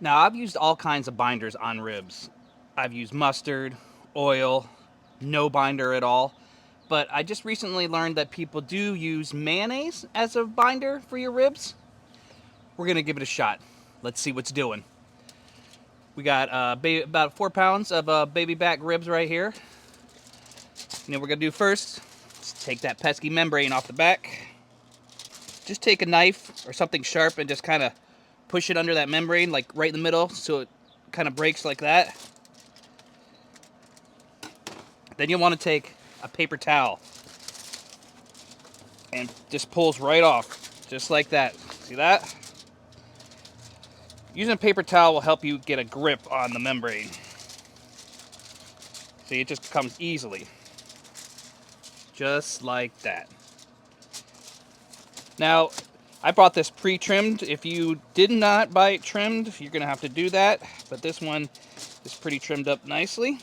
Now, I've used all kinds of binders on ribs. I've used mustard, oil, no binder at all. But I just recently learned that people do use mayonnaise as a binder for your ribs. We're going to give it a shot. Let's see what's doing. We got about 4 pounds of baby back ribs right here. And then we're going to do first, is take that pesky membrane off the back. Just take a knife or something sharp and just kind of push it under that membrane, like right in the middle, so it kind of breaks like that. Then you'll want to take a paper towel and just pulls right off, just like that. See that? Using a paper towel will help you get a grip on the membrane. See, it just comes easily. Just like that. Now, I bought this pre-trimmed. If you did not buy it trimmed, you're going to have to do that. But this one is pretty trimmed up nicely.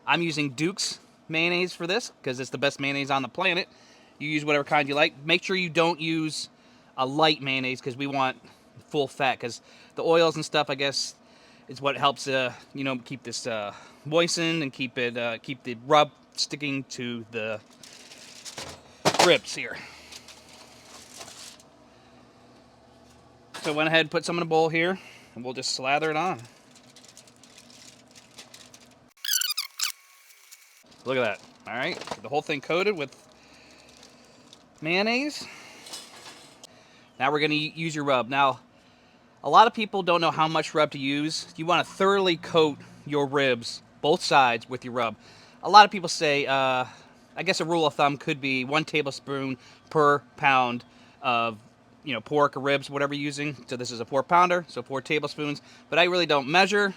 I'm using Duke's mayonnaise for this because it's the best mayonnaise on the planet. You use whatever kind you like. Make sure you don't use a light mayonnaise because we want full fat, because the oils and stuff, I guess, is what helps keep this moistened and keep the rub sticking to the ribs here. So I went ahead and put some in a bowl here, and we'll just slather it on. Look at that. All right, the whole thing coated with mayonnaise. Now we're gonna use your rub. Now, a lot of people don't know how much rub to use. You want to thoroughly coat your ribs, both sides, with your rub. A lot of people say, I guess a rule of thumb could be 1 tablespoon per pound of pork or ribs, whatever you're using. So this is a 4-pounder, so 4 tablespoons. But I really don't measure.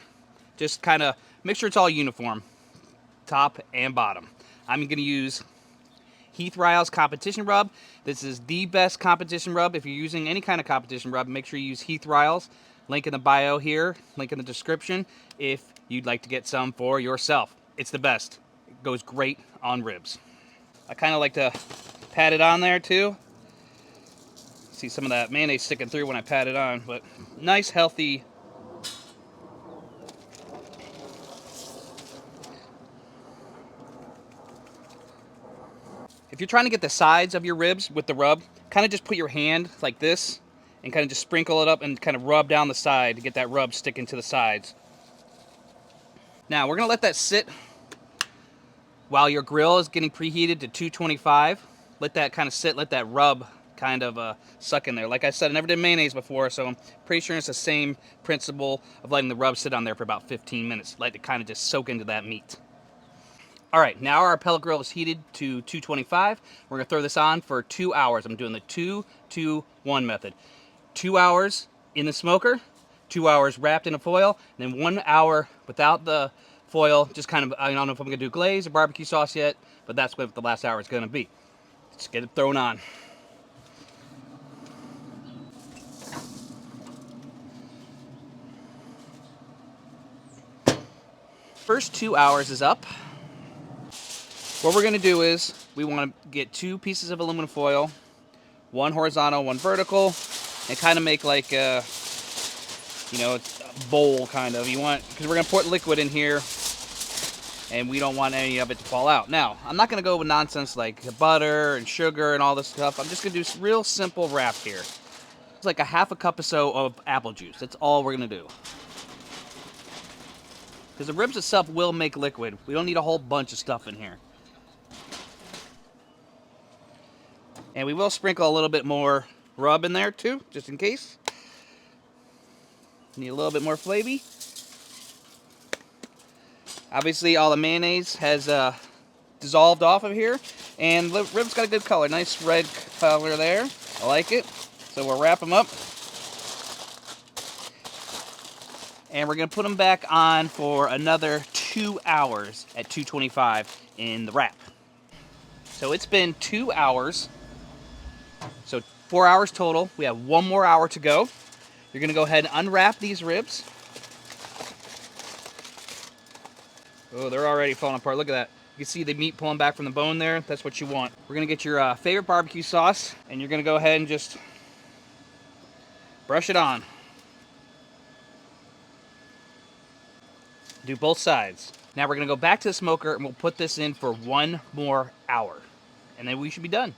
Just kind of make sure it's all uniform, top and bottom. I'm going to use Heath Riles Competition Rub. This is the best competition rub. If you're using any kind of competition rub, make sure you use Heath Riles. Link in the bio here, link in the description if you'd like to get some for yourself. It's the best. It goes great on ribs. I kind of like to pat it on there too. See some of that mayonnaise sticking through when I pat it on, but nice, healthy. If you're trying to get the sides of your ribs with the rub, kind of just put your hand like this and kind of just sprinkle it up and kind of rub down the side to get that rub sticking to the sides. Now we're going to let that sit while your grill is getting preheated to 225. Let that kind of sit, let that rub kind of suck in there. Like I said, I never did mayonnaise before, so I'm pretty sure it's the same principle of letting the rub sit on there for about 15 minutes. Let it kind of just soak into that meat. All right, now our pellet grill is heated to 225. We're gonna throw this on for 2 hours. I'm doing the 2-2-1 method. 2 hours in the smoker, 2 hours wrapped in a foil, and then 1 hour without the foil. Just kind of, I don't know if I'm gonna do glaze or barbecue sauce yet, but that's what the last hour is gonna be. Let's get it thrown on. First 2 hours is up. What we're going to do is we want to get 2 pieces of aluminum foil, 1 horizontal, 1 vertical, and kind of make like a bowl kind of. You want, because we're going to put liquid in here, and we don't want any of it to fall out. Now, I'm not going to go with nonsense like butter and sugar and all this stuff. I'm just going to do real simple wrap here. It's like a half a cup or so of apple juice. That's all we're going to do. Because the ribs itself will make liquid. We don't need a whole bunch of stuff in here. And we will sprinkle a little bit more rub in there too, just in case. Need a little bit more flavy. Obviously all the mayonnaise has dissolved off of here. And the rib's got a good color, nice red color there. I like it. So we'll wrap them up. And we're going to put them back on for another 2 hours at 225 in the wrap. So it's been 2 hours. So 4 hours total. We have 1 more hour to go. You're going to go ahead and unwrap these ribs. Oh, they're already falling apart. Look at that. You can see the meat pulling back from the bone there. That's what you want. We're going to get your favorite barbecue sauce, and you're going to go ahead and just brush it on. Do both sides. Now we're going to go back to the smoker and we'll put this in for 1 more hour. And then we should be done.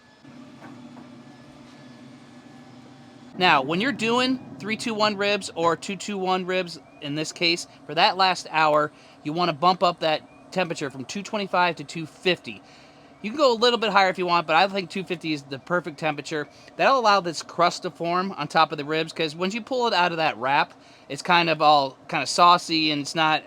Now, when you're doing 3-2-1 ribs or 2-2-1 ribs, in this case, for that last hour, you want to bump up that temperature from 225 to 250. You can go a little bit higher if you want, but I think 250 is the perfect temperature. That'll allow this crust to form on top of the ribs, because once you pull it out of that wrap, it's kind of saucy, and it's not,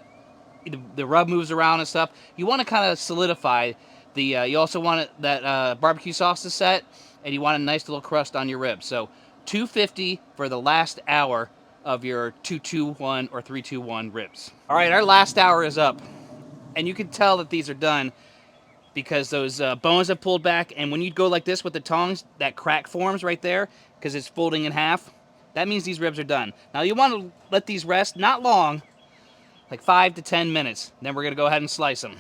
the rub moves around and stuff. You want to kind of solidify the, you also want that barbecue sauce to set, and you want a nice little crust on your ribs. So 250 for the last hour of your 2-2-1 or 3-2-1 ribs. All right, our last hour is up, and you can tell that these are done because those bones have pulled back, and when you go like this with the tongs, that crack forms right there because it's folding in half. That means these ribs are done. Now you want to let these rest, not long, like 5 to 10 minutes. Then we're going to go ahead and slice them,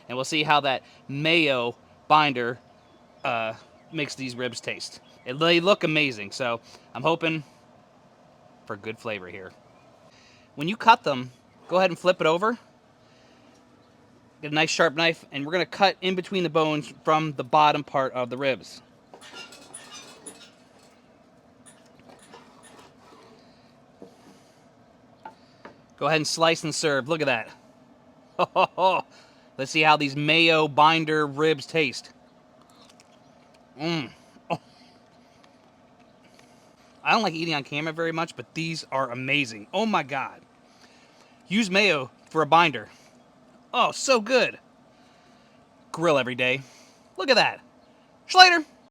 and we'll see how that mayo binder makes these ribs taste. They look amazing, so I'm hoping for good flavor here. When you cut them, go ahead and flip it over. Get a nice sharp knife, and we're going to cut in between the bones from the bottom part of the ribs. Go ahead and slice and serve. Look at that. Let's see how these mayo binder ribs taste. I don't like eating on camera very much, but these are amazing. Oh my God. Use mayo for a binder. Oh, so good. Grill every day. Look at that. Schlater.